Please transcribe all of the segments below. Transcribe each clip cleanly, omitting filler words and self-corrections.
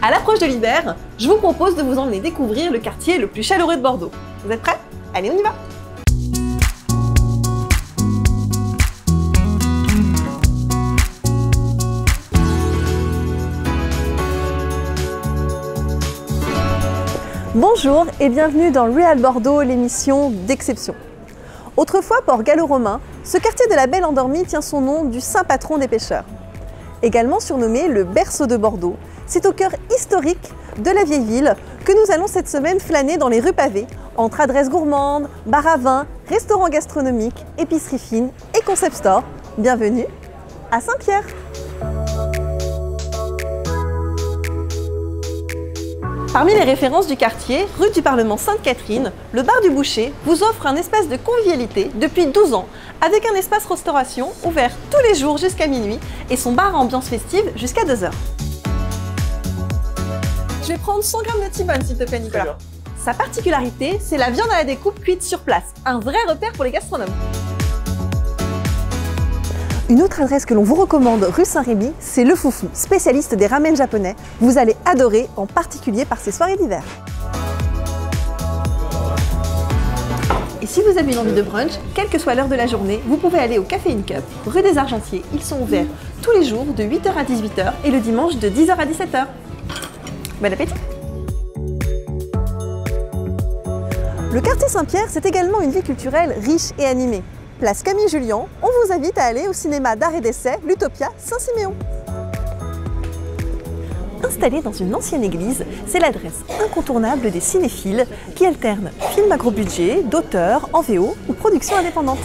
À l'approche de l'hiver, je vous propose de vous emmener découvrir le quartier le plus chaleureux de Bordeaux. Vous êtes prêts? Allez, on y va! Bonjour et bienvenue dans Real Bordeaux, l'émission d'exception. Autrefois port gallo-romain, ce quartier de la Belle Endormie tient son nom du saint patron des pêcheurs. Également surnommé le berceau de Bordeaux, c'est au cœur historique de la vieille ville que nous allons cette semaine flâner dans les rues pavées, entre adresses gourmandes, bars à vin, restaurants gastronomiques, épiceries fines et concept store. Bienvenue à Saint-Pierre! Parmi les références du quartier, rue du Parlement Sainte-Catherine, le bar du Boucher vous offre un espace de convivialité depuis 12 ans, avec un espace restauration ouvert tous les jours jusqu'à minuit et son bar à ambiance festive jusqu'à 2h. Je vais prendre 100 g de T-bone s'il te plaît Nicolas. Sa particularité, c'est la viande à la découpe cuite sur place, un vrai repère pour les gastronomes. Une autre adresse que l'on vous recommande rue Saint-Rémy, c'est Le Foufou, spécialiste des ramen japonais. Vous allez adorer, en particulier par ces soirées d'hiver. Et si vous avez une envie de brunch, quelle que soit l'heure de la journée, vous pouvez aller au Café In Cup, rue des Argentiers. Ils sont ouverts tous les jours de 8h à 18h et le dimanche de 10h à 17h. Bon appétit! Le quartier Saint-Pierre, c'est également une vie culturelle riche et animée. Place Camille Jullian, on vous invite à aller au cinéma d'art et d'essai l'Utopia Saint-Siméon. Installé dans une ancienne église, c'est l'adresse incontournable des cinéphiles qui alternent films à gros budget, d'auteurs, en VO ou production indépendante.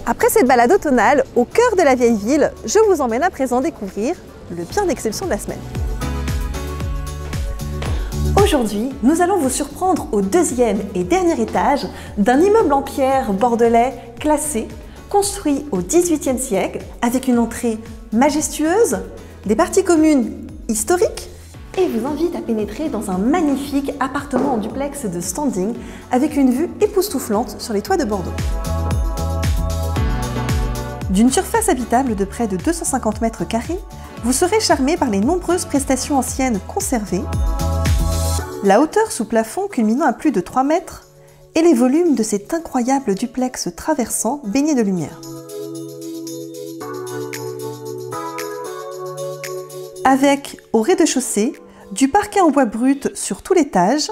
Après cette balade automnale, au cœur de la vieille ville, je vous emmène à présent découvrir le bien d'exception de la semaine. Aujourd'hui, nous allons vous surprendre au deuxième et dernier étage d'un immeuble en pierre bordelais classé, construit au XVIIIe siècle, avec une entrée majestueuse, des parties communes historiques, et vous invite à pénétrer dans un magnifique appartement en duplex de standing avec une vue époustouflante sur les toits de Bordeaux. D'une surface habitable de près de 250 mètres carrés, vous serez charmé par les nombreuses prestations anciennes conservées, la hauteur sous plafond culminant à plus de 3 mètres et les volumes de cet incroyable duplex traversant baigné de lumière. Avec, au rez-de-chaussée, du parquet en bois brut sur tout l'étage,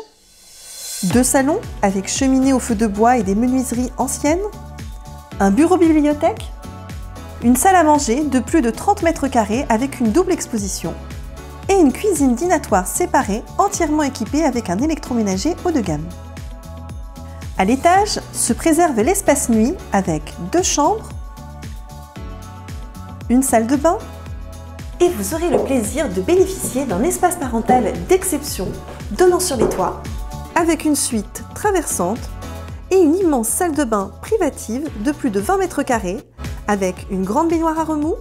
2 salons avec cheminée au feu de bois et des menuiseries anciennes, un bureau-bibliothèque, une salle à manger de plus de 30 mètres carrés avec une double exposition, et une cuisine dînatoire séparée entièrement équipée avec un électroménager haut de gamme. À l'étage se préserve l'espace nuit avec 2 chambres, une salle de bain et vous aurez le plaisir de bénéficier d'un espace parental d'exception donnant sur les toits avec une suite traversante et une immense salle de bain privative de plus de 20 mètres carrés avec une grande baignoire à remous,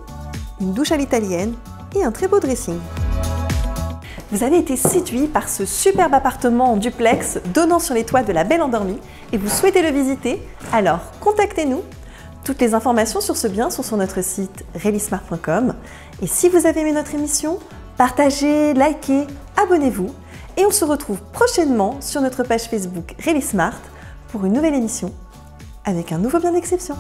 une douche à l'italienne et un très beau dressing. Vous avez été séduit par ce superbe appartement en duplex donnant sur les toits de la Belle Endormie et vous souhaitez le visiter? Alors contactez-nous. Toutes les informations sur ce bien sont sur notre site realismart.com. Et si vous avez aimé notre émission, partagez, likez, abonnez-vous et on se retrouve prochainement sur notre page Facebook Realismart pour une nouvelle émission avec un nouveau bien d'exception.